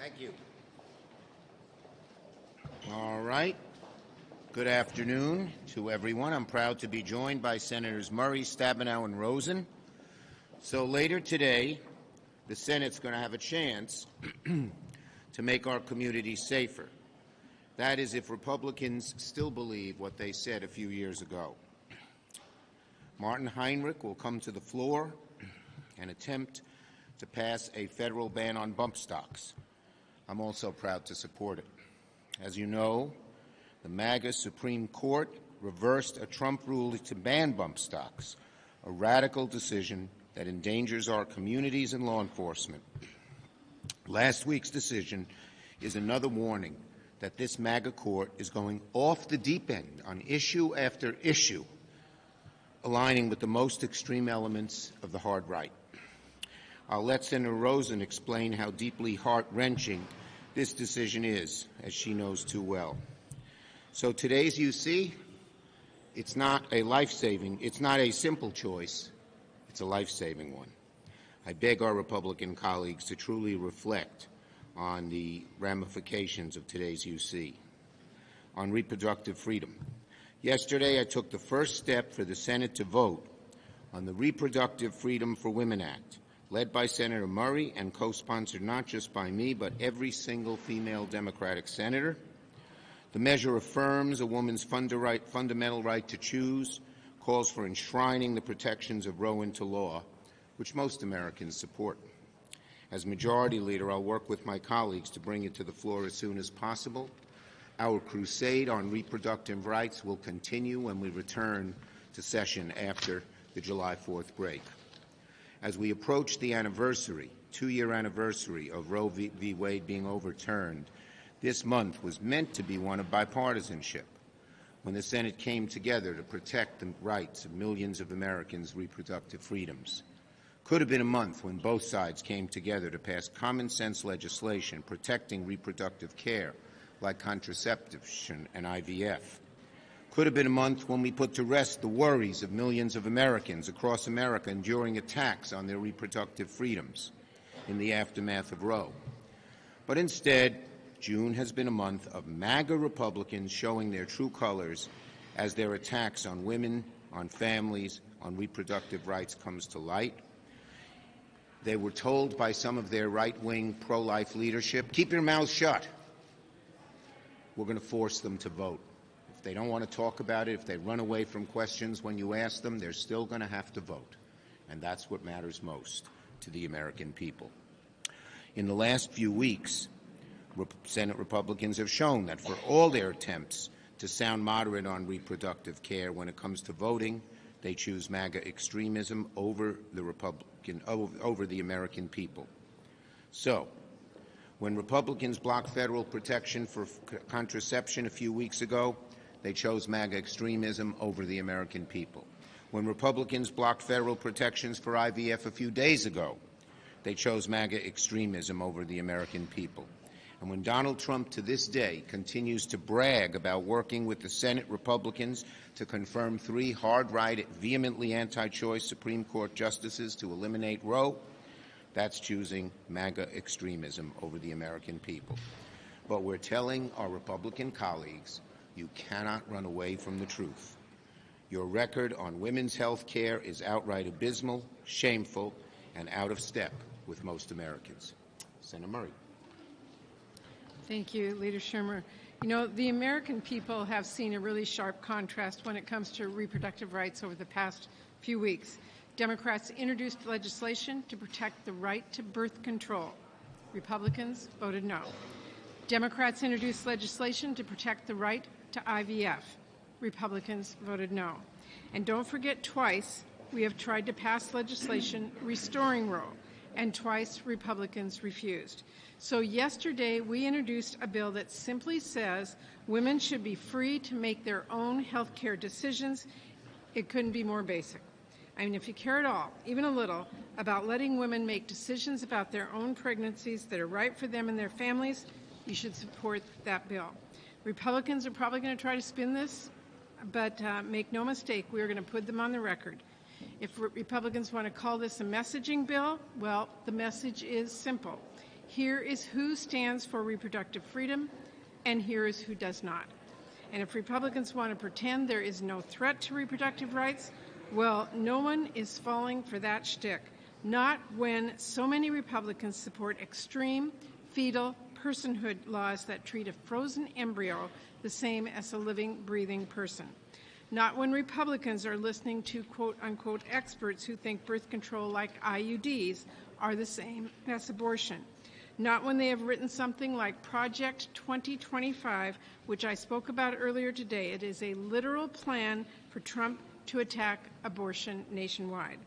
Thank you. All right. Good afternoon to everyone. I'm proud to be joined by Senators Murray, Stabenow, and Rosen. So later today, the Senate's going to have a chance to make our community safer. That is, if Republicans still believe what they said a few years ago. Martin Heinrich will come to the floor and attempt to pass a federal ban on bump stocks. I'm also proud to support it. As you know, the MAGA Supreme Court reversed a Trump ruling to ban bump stocks, a radical decision that endangers our communities and law enforcement. Last week's decision is another warning that this MAGA court is going off the deep end on issue after issue, aligning with the most extreme elements of the hard right. I'll let Senator Rosen explain how deeply heart-wrenching this decision is, as she knows too well. So today's UC, it's not a simple choice, it's a life-saving one. I beg our Republican colleagues to truly reflect on the ramifications of today's UC. On reproductive freedom. Yesterday, I took the first step for the Senate to vote on the Reproductive Freedom for Women Act, led by Senator Murray and co-sponsored not just by me, but every single female Democratic senator. The measure affirms a woman's fundamental right to choose, calls for enshrining the protections of Roe into law, which most Americans support. As Majority Leader, I'll work with my colleagues to bring it to the floor as soon as possible. Our crusade on reproductive rights will continue when we return to session after the July 4th break. As we approach the two-year anniversary of Roe v. Wade being overturned, this month was meant to be one of bipartisanship, when the Senate came together to protect the rights of millions of Americans' reproductive freedoms. Could have been a month when both sides came together to pass common-sense legislation protecting reproductive care, like contraception and IVF. Could have been a month when we put to rest the worries of millions of Americans across America enduring attacks on their reproductive freedoms in the aftermath of Roe. But instead, June has been a month of MAGA Republicans showing their true colors as their attacks on women, on families, on reproductive rights comes to light. They were told by some of their right-wing pro-life leadership, keep your mouths shut. We're going to force them to vote. If they don't want to talk about it, if they run away from questions when you ask them, they're still going to have to vote. And that's what matters most to the American people. In the last few weeks, Senate Republicans have shown that for all their attempts to sound moderate on reproductive care when it comes to voting, they choose MAGA extremism over the American people. So, when Republicans blocked federal protection for contraception a few weeks ago, they chose MAGA extremism over the American people. When Republicans blocked federal protections for IVF a few days ago, they chose MAGA extremism over the American people. And when Donald Trump to this day continues to brag about working with the Senate Republicans to confirm 3 hard-right, vehemently anti-choice Supreme Court justices to eliminate Roe, that's choosing MAGA extremism over the American people. But we're telling our Republican colleagues, you cannot run away from the truth. Your record on women's health care is outright abysmal, shameful, and out of step with most Americans. Senator Murray. Thank you, Leader Schumer. You know, the American people have seen a really sharp contrast when it comes to reproductive rights over the past few weeks. Democrats introduced legislation to protect the right to birth control. Republicans voted no. Democrats introduced legislation to protect the right to IVF. Republicans voted no. And don't forget, twice we have tried to pass legislation restoring Roe, and twice Republicans refused. So yesterday we introduced a bill that simply says women should be free to make their own health care decisions. It couldn't be more basic. I mean, if you care at all, even a little, about letting women make decisions about their own pregnancies that are right for them and their families, you should support that bill. Republicans are probably going to try to spin this, but make no mistake, we are going to put them on the record. If Republicans want to call this a messaging bill, well, the message is simple. Here is who stands for reproductive freedom, and here is who does not. And if Republicans want to pretend there is no threat to reproductive rights, well, no one is falling for that shtick. Not when so many Republicans support extreme fetal personhood laws that treat a frozen embryo the same as a living, breathing person. Not when Republicans are listening to quote-unquote experts who think birth control like IUDs are the same as abortion. Not when they have written something like Project 2025, which I spoke about earlier today. It is a literal plan for Trump to attack abortion nationwide.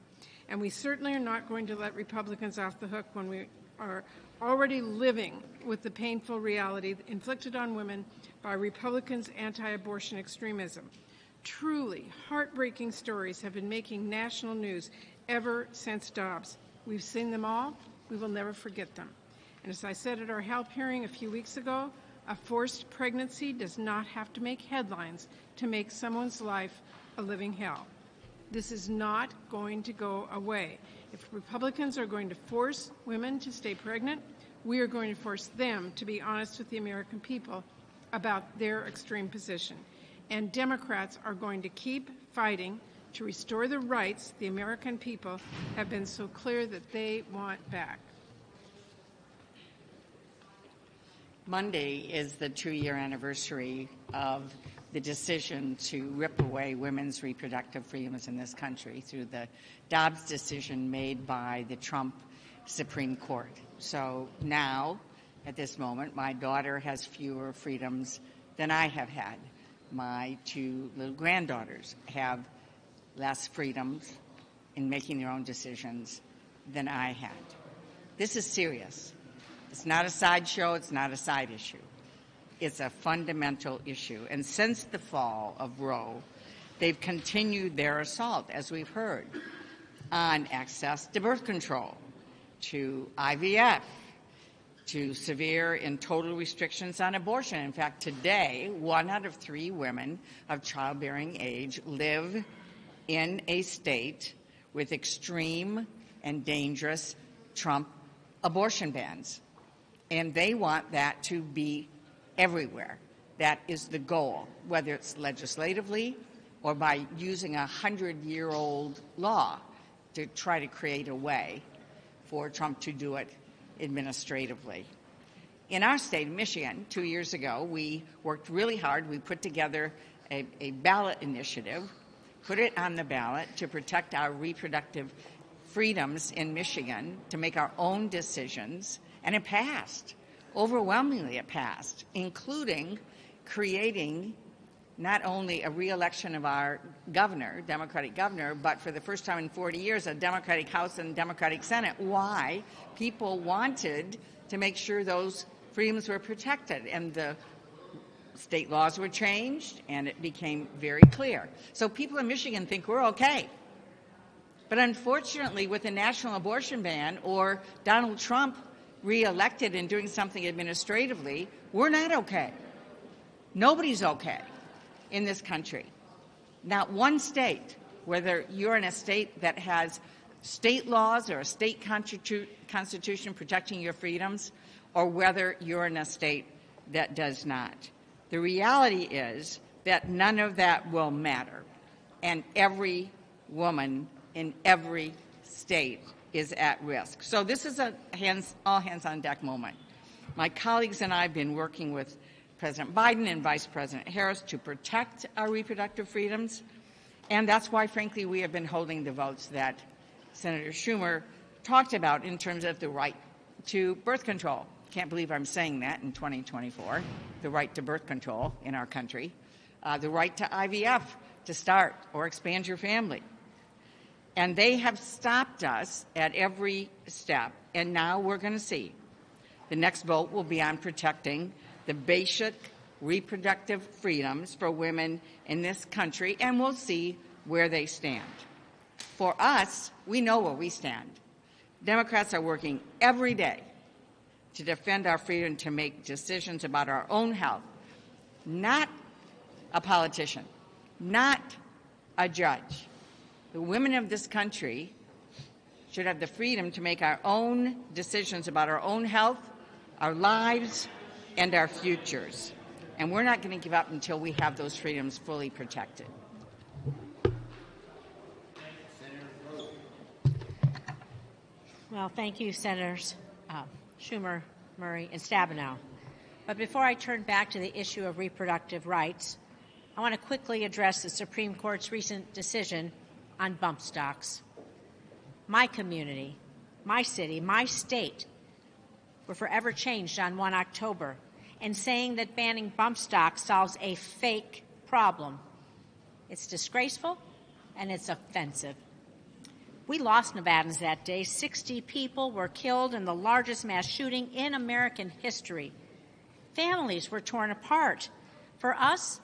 And we certainly are not going to let Republicans off the hook when we are already living with the painful reality inflicted on women by Republicans' anti-abortion extremism. Truly heartbreaking stories have been making national news ever since Dobs. We've seen them all. We will never forget them. And as I said at our HELP hearing a few weeks ago, a forced pregnancy does not have to make headlines to make someone's life a living hell. This is not going to go away. If Republicans are going to force women to stay pregnant, we are going to force them to be honest with the American people about their extreme position. And Democrats are going to keep fighting to restore the rights the American people have been so clear that they want back. Monday is the 2-year anniversary of the decision to rip away women's reproductive freedoms in this country through the Dobs decision made by the Trump Supreme Court. So now, at this moment, my daughter has fewer freedoms than I have had. My 2 little granddaughters have less freedoms in making their own decisions than I had. This is serious. It's not a sideshow. It's not a side issue. It's a fundamental issue. And since the fall of Roe, they've continued their assault, as we've heard, on access to birth control, to IVF, to severe and total restrictions on abortion. In fact, today, 1 out of 3 women of childbearing age live in a state with extreme and dangerous Trump abortion bans. And they want that to be everywhere. That is the goal, whether it's legislatively or by using a 100-year-old law to try to create a way for Trump to do it administratively. In our state, Michigan, 2 years ago, we worked really hard. We put together a ballot initiative, put it on the ballot to protect our reproductive freedoms in Michigan, to make our own decisions, and it passed. Overwhelmingly it passed, including creating not only a re-election of our governor, Democratic governor, but for the first time in 40 years, a Democratic House and Democratic Senate. Why? People wanted to make sure those freedoms were protected, and the state laws were changed, and it became very clear. So people in Michigan think we're okay. But unfortunately, with the national abortion ban or Donald Trump re-elected and doing something administratively, we're not okay. Nobody's okay in this country. Not one state, whether you're in a state that has state laws or a state constitution protecting your freedoms, or whether you're in a state that does not. The reality is that none of that will matter, and every woman in every state is at risk. So this is a all hands on deck moment. My colleagues and I have been working with President Biden and Vice President Harris to protect our reproductive freedoms, and that's why, frankly, we have been holding the votes that Senator Schumer talked about in terms of the right to birth control. Can't believe I'm saying that in 2024, the right to birth control in our country, the right to IVF to start or expand your family. And they have stopped us at every step, and now we're going to see. The next vote will be on protecting the basic reproductive freedoms for women in this country, and we'll see where they stand. For us, we know where we stand. Democrats are working every day to defend our freedom to make decisions about our own health, not a politician, not a judge. The women of this country should have the freedom to make our own decisions about our own health our lives, and our futures. And we're not going to give up until we have those freedoms fully protected. Well, thank you, Senators Schumer, Murray, and Stabenow. But before I turn back to the issue of reproductive rights, I want to quickly address the Supreme Court's recent decision on bump stocks. My community, my city, my state were forever changed on 1 October, and saying that banning bump stocks solves a fake problem. It's disgraceful and it's offensive. We lost Nevadans that day. 60 people were killed in the largest mass shooting in American history. Families were torn apart. For us,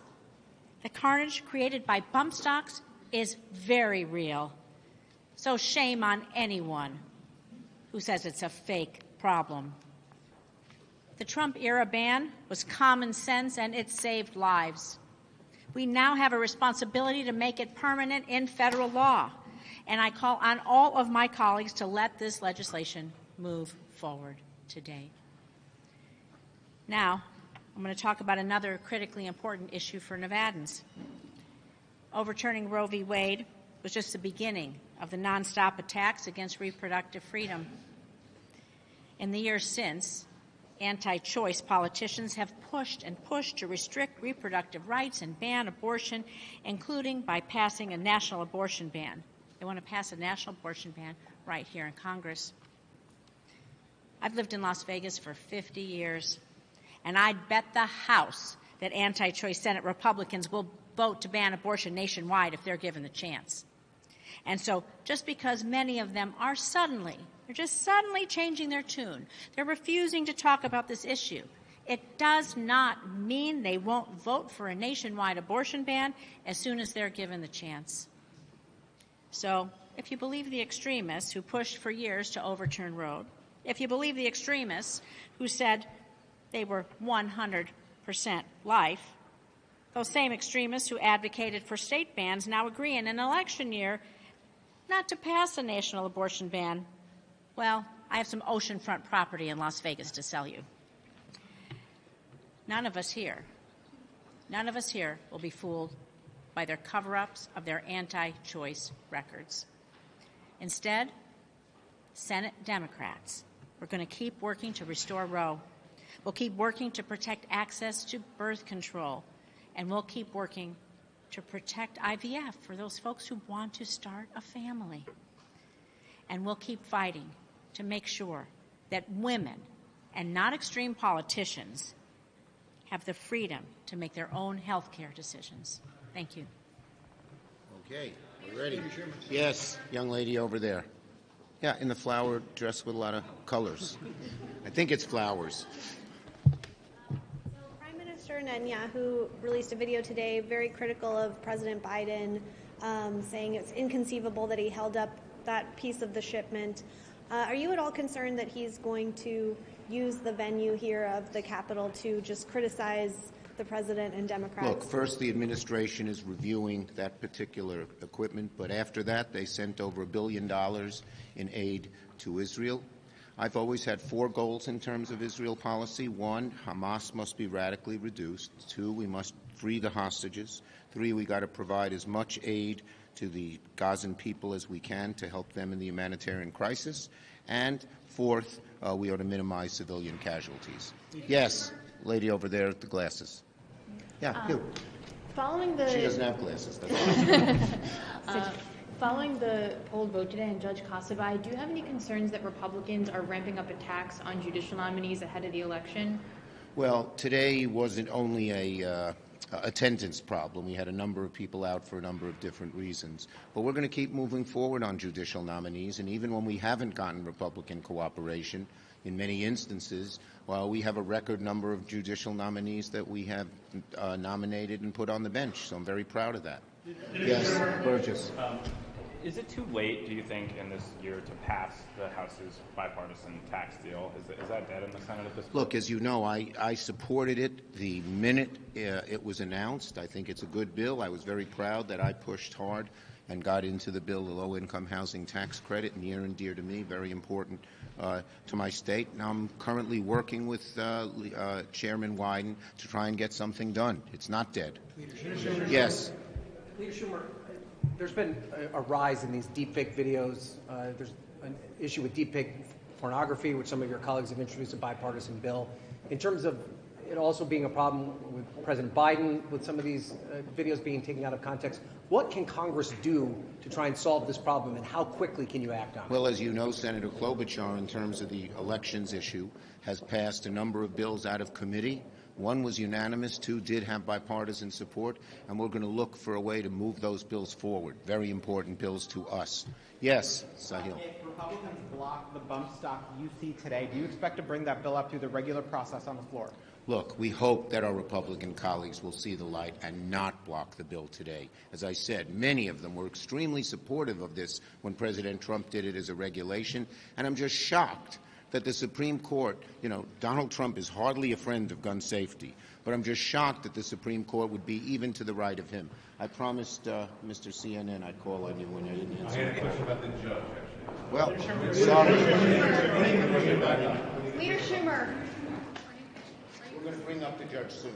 the carnage created by bump stocks is very real. So shame on anyone who says it's a fake problem. The Trump-era ban was common sense, and it saved lives. We now have a responsibility to make it permanent in federal law, and I call on all of my colleagues to let this legislation move forward today. Now, I'm going to talk about another critically important issue for Nevadans. Overturning Roe v. Wade was just the beginning of the nonstop attacks against reproductive freedom. In the years since, anti-choice politicians have pushed and pushed to restrict reproductive rights and ban abortion, including by passing a national abortion ban. They want to pass a national abortion ban right here in Congress. I've lived in Las Vegas for 50 years, and I'd bet the house that anti-choice Senate Republicans will vote to ban abortion nationwide if they're given the chance. And so just because many of them are they're just suddenly changing their tune, they're refusing to talk about this issue, it does not mean they won't vote for a nationwide abortion ban as soon as they're given the chance. So if you believe the extremists who pushed for years to overturn Roe, if you believe the extremists who said they were 100% life, those same extremists who advocated for state bans now agree in an election year not to pass a national abortion ban. Well, I have some oceanfront property in Las Vegas to sell you. None of us here will be fooled by their cover-ups of their anti-choice records. Instead, Senate Democrats, we're going to keep working to restore Roe. We'll keep working to protect access to birth control. And we'll keep working to protect IVF for those folks who want to start a family. And we'll keep fighting to make sure that women, and not extreme politicians, have the freedom to make their own health care decisions. Thank you. Okay, we're ready. Yes, young lady over there. Yeah, in the flower dress with a lot of colors. I think it's flowers. Netanyahu released a video today very critical of President Biden, saying it's inconceivable that he held up that piece of the shipment. Are you at all concerned that he's going to use the venue here of the Capitol to just criticize the president and Democrats? Look, first, the administration is reviewing that particular equipment, but after that, they sent over $1 billion in aid to Israel. I've always had 4 goals in terms of Israel policy. 1, Hamas must be radically reduced. 2, we must free the hostages. 3, we got to provide as much aid to the Gazan people as we can to help them in the humanitarian crisis. And 4th, we ought to minimize civilian casualties. Yes, lady over there with the glasses. Yeah, you. Following the She doesn't have glasses. That's Following the polled vote today on Judge Kasabai, do you have any concerns that Republicans are ramping up attacks on judicial nominees ahead of the election? Well, today wasn't only a attendance problem. We had a number of people out for a number of different reasons. But we're going to keep moving forward on judicial nominees, and even when we haven't gotten Republican cooperation, in many instances, well, we have a record number of judicial nominees that we have nominated and put on the bench, so I'm very proud of that. Yes, Burgess. Is it too late, do you think, in this year to pass the House's bipartisan tax deal? Is that dead in the Senate at this point? Look, as you know, I supported it the minute it was announced. I think it's a good bill. I was very proud that I pushed hard and got into the bill, the low-income housing tax credit, near and dear to me, very important to my state, and I'm currently working with Chairman Wyden to try and get something done. It's not dead. Yes. Leader Schumer, there's been a rise in these deepfake videos. There's an issue with deepfake pornography, which some of your colleagues have introduced a bipartisan bill. In terms of it also being a problem with President Biden, with some of these videos being taken out of context, what can Congress do to try and solve this problem, and how quickly can you act on it? Well, as you know, Senator Klobuchar, in terms of the elections issue, has passed a number of bills out of committee. One was unanimous, two did have bipartisan support, and we're going to look for a way to move those bills forward. Very important bills to us. Yes, Sahil. If Republicans block the bump stock you see today, do you expect to bring that bill up through the regular process on the floor? Look, we hope that our Republican colleagues will see the light and not block the bill today. As I said, many of them were extremely supportive of this when President Trump did it as a regulation, and I'm just shocked that the Supreme Court, Donald Trump is hardly a friend of gun safety, but I'm just shocked that the Supreme Court would be even to the right of him. I promised Mr. CNN I'd call on you when I didn't answer. I had a question about the judge, actually. Well, sorry. Leader Schumer. We're going to bring up the judge soon.